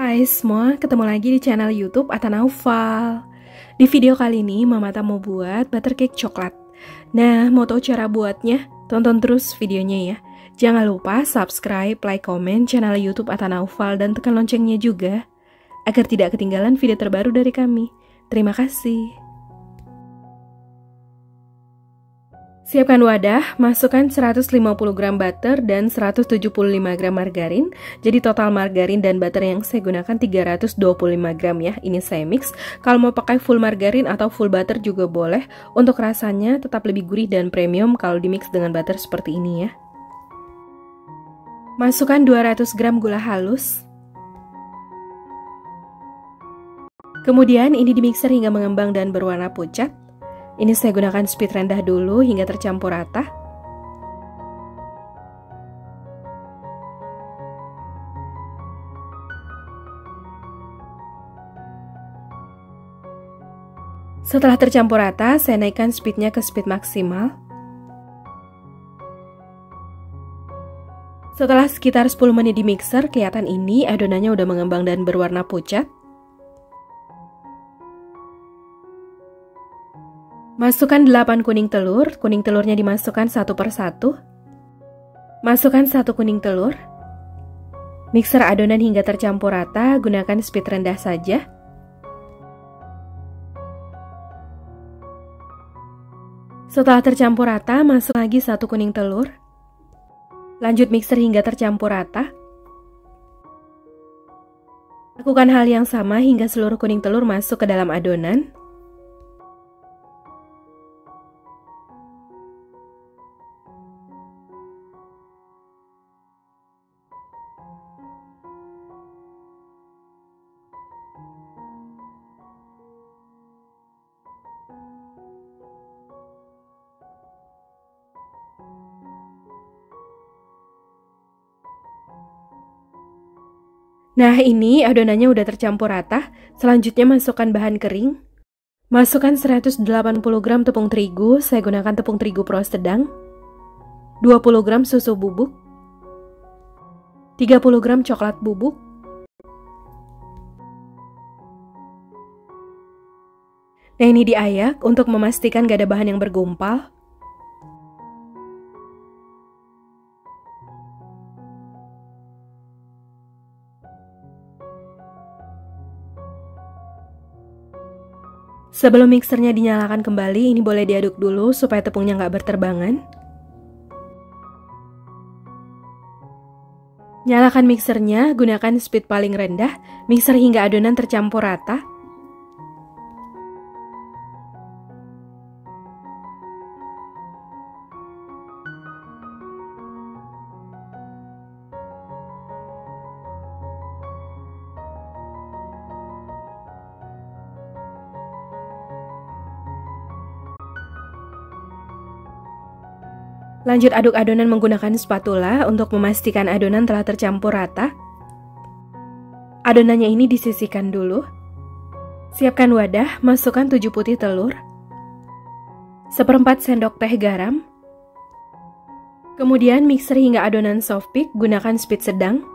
Hai semua, ketemu lagi di channel YouTube Ata Naufal. Di video kali ini Mama Ata mau buat butter cake coklat. Nah, mau tahu cara buatnya? Tonton terus videonya ya. Jangan lupa subscribe, like, komen channel YouTube Ata Naufal dan tekan loncengnya juga agar tidak ketinggalan video terbaru dari kami. Terima kasih. Siapkan wadah, masukkan 150 gram butter dan 175 gram margarin. Jadi total margarin dan butter yang saya gunakan 325 gram ya. Ini saya mix. Kalau mau pakai full margarin atau full butter juga boleh. Untuk rasanya tetap lebih gurih dan premium kalau dimix dengan butter seperti ini ya. Masukkan 200 gram gula halus. Kemudian ini dimixer hingga mengembang dan berwarna pucat. Ini saya gunakan speed rendah dulu hingga tercampur rata. Setelah tercampur rata, saya naikkan speednya ke speed maksimal. Setelah sekitar 10 menit di mixer, kelihatan ini adonannya udah mengembang dan berwarna pucat. Masukkan 8 kuning telurnya dimasukkan satu per satu. Masukkan 1 kuning telur. Mixer adonan hingga tercampur rata, gunakan speed rendah saja. Setelah tercampur rata, masuk lagi 1 kuning telur. Lanjut mixer hingga tercampur rata. Lakukan hal yang sama hingga seluruh kuning telur masuk ke dalam adonan. Nah, ini adonannya udah tercampur rata. Selanjutnya masukkan bahan kering. Masukkan 180 gram tepung terigu, saya gunakan tepung terigu pro sedang. 20 gram susu bubuk. 30 gram coklat bubuk. Nah, ini diayak untuk memastikan gak ada bahan yang bergumpal. Sebelum mixernya dinyalakan kembali, ini boleh diaduk dulu supaya tepungnya nggak berterbangan. Nyalakan mixernya, gunakan speed paling rendah, mixer hingga adonan tercampur rata. Lanjut aduk adonan menggunakan spatula untuk memastikan adonan telah tercampur rata. Adonannya ini disisihkan dulu. Siapkan wadah, masukkan 7 putih telur. 1/4 sendok teh garam. Kemudian mixer hingga adonan soft peak, gunakan speed sedang.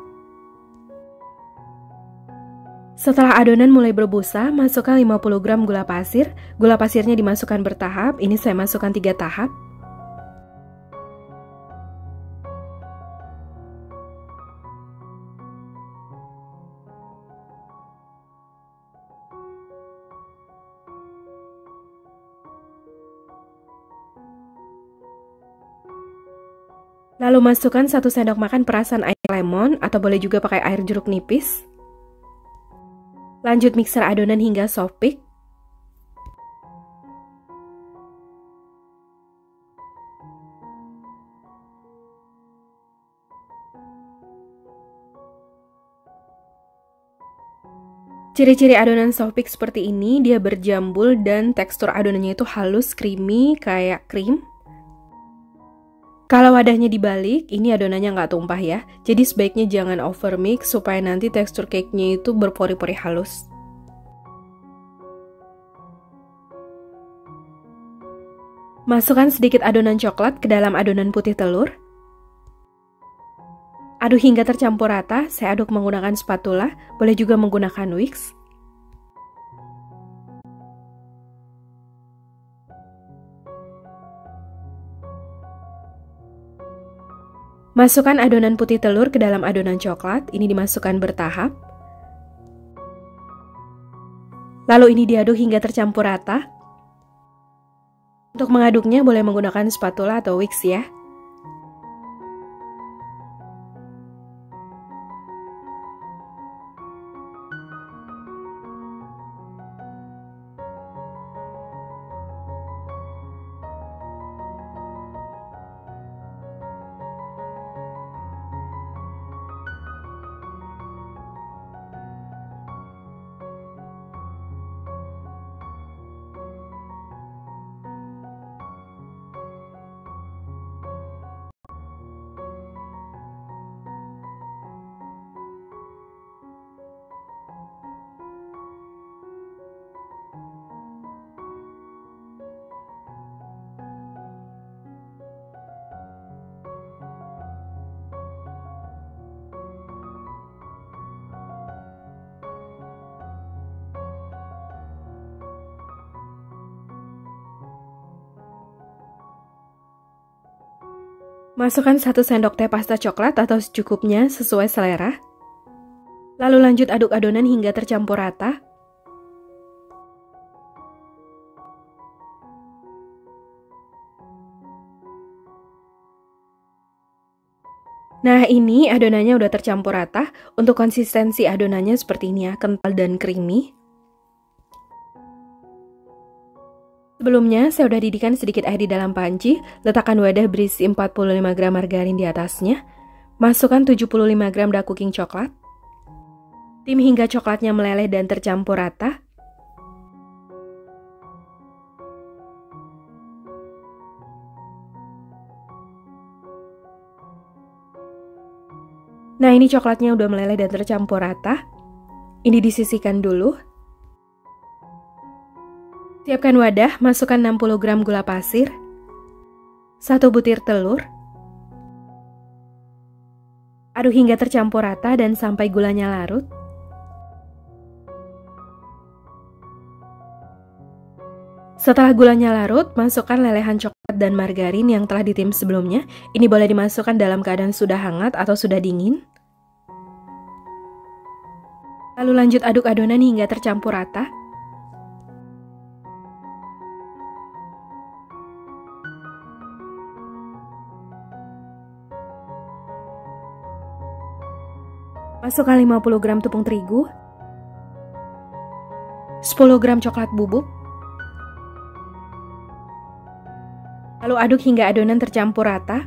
Setelah adonan mulai berbusa, masukkan 50 gram gula pasir. Gula pasirnya dimasukkan bertahap, ini saya masukkan 3 tahap. Lalu masukkan 1 sendok makan perasan air lemon atau boleh juga pakai air jeruk nipis. Lanjut mixer adonan hingga soft peak. Ciri-ciri adonan soft peak seperti ini, dia berjambul dan tekstur adonannya itu halus, creamy, kayak krim. Kalau wadahnya dibalik, ini adonannya nggak tumpah ya. Jadi sebaiknya jangan over mix supaya nanti tekstur cake-nya itu berpori-pori halus. Masukkan sedikit adonan coklat ke dalam adonan putih telur. Aduk hingga tercampur rata, saya aduk menggunakan spatula, boleh juga menggunakan whisk. Masukkan adonan putih telur ke dalam adonan coklat, ini dimasukkan bertahap. Lalu ini diaduk hingga tercampur rata. Untuk mengaduknya boleh menggunakan spatula atau whisk ya. Masukkan 1 sendok teh pasta coklat atau secukupnya sesuai selera. Lalu lanjut aduk adonan hingga tercampur rata. Nah, ini adonannya udah tercampur rata. Untuk konsistensi adonannya seperti ini ya, kental dan creamy. Sebelumnya, saya udah didihkan sedikit air di dalam panci, letakkan wadah berisi 45 gram margarin di atasnya, masukkan 75 gram dark cooking coklat, tim hingga coklatnya meleleh dan tercampur rata. Nah, ini coklatnya udah meleleh dan tercampur rata. Ini disisihkan dulu. Siapkan wadah, masukkan 60 gram gula pasir, 1 butir telur, aduk hingga tercampur rata dan sampai gulanya larut. Setelah gulanya larut, masukkan lelehan coklat dan margarin yang telah ditim sebelumnya. Ini boleh dimasukkan dalam keadaan sudah hangat atau sudah dingin. Lalu lanjut aduk adonan hingga tercampur rata. Masukkan 50 gram tepung terigu, 10 gram coklat bubuk, lalu aduk hingga adonan tercampur rata.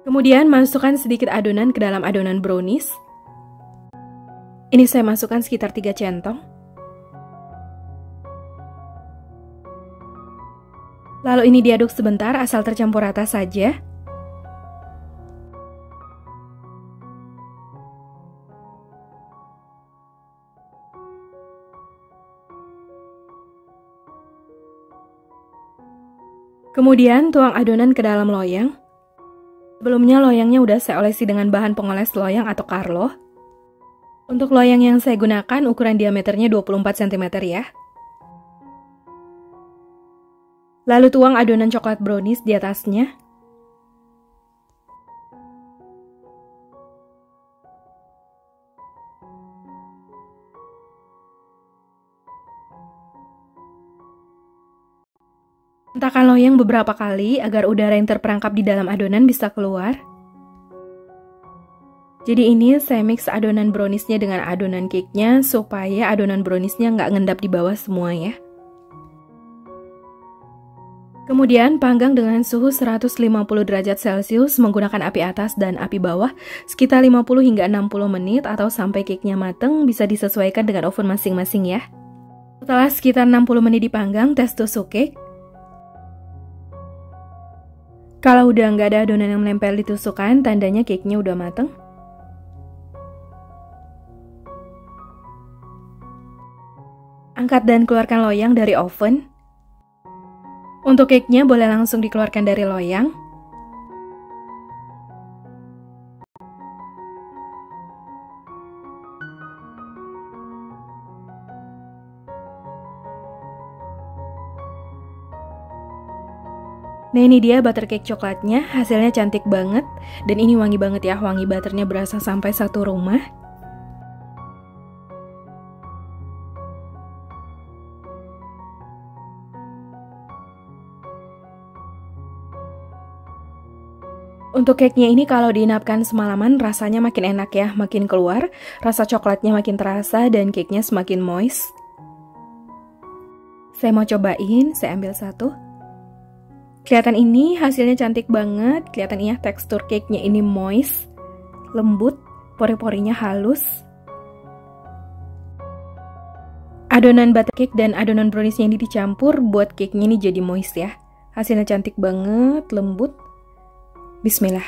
Kemudian masukkan sedikit adonan ke dalam adonan brownies. Ini saya masukkan sekitar 3 centong. Lalu ini diaduk sebentar asal tercampur rata saja. Kemudian tuang adonan ke dalam loyang. Sebelumnya loyangnya udah saya olesi dengan bahan pengoles loyang atau Carlo. Untuk loyang yang saya gunakan ukuran diameternya 24 cm ya. Lalu tuang adonan coklat brownies di atasnya. Hentakan loyang beberapa kali agar udara yang terperangkap di dalam adonan bisa keluar. Jadi ini saya mix adonan browniesnya dengan adonan cake-nya supaya adonan browniesnya nggak ngendap di bawah semua ya. Kemudian panggang dengan suhu 150 derajat Celcius menggunakan api atas dan api bawah sekitar 50 hingga 60 menit atau sampai cake-nya mateng, bisa disesuaikan dengan oven masing-masing ya. Setelah sekitar 60 menit dipanggang, tes tusuk cake. Kalau udah nggak ada adonan yang menempel di tusukan, tandanya cake-nya udah mateng. Angkat dan keluarkan loyang dari oven. Untuk cake-nya boleh langsung dikeluarkan dari loyang. Nah, ini dia butter cake coklatnya, hasilnya cantik banget. Dan ini wangi banget ya, wangi butternya berasa sampai satu rumah. Untuk cake-nya ini kalau diinapkan semalaman rasanya makin enak ya, makin keluar. Rasa coklatnya makin terasa dan cake-nya semakin moist. Saya mau cobain, saya ambil satu. Kelihatan ini hasilnya cantik banget, kelihatan ya tekstur cake-nya ini moist, lembut, pori-porinya halus. Adonan butter cake dan adonan brownies-nya ini dicampur buat cake-nya ini jadi moist ya. Hasilnya cantik banget, lembut. Bismillah.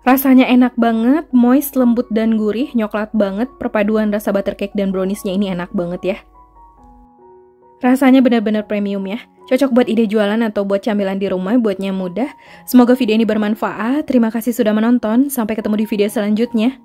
Rasanya enak banget, moist, lembut, dan gurih, nyoklat banget. Perpaduan rasa butter cake dan brownies-nya ini enak banget ya. Rasanya benar-benar premium ya. Cocok buat ide jualan atau buat camilan di rumah, buatnya mudah. Semoga video ini bermanfaat. Terima kasih sudah menonton. Sampai ketemu di video selanjutnya.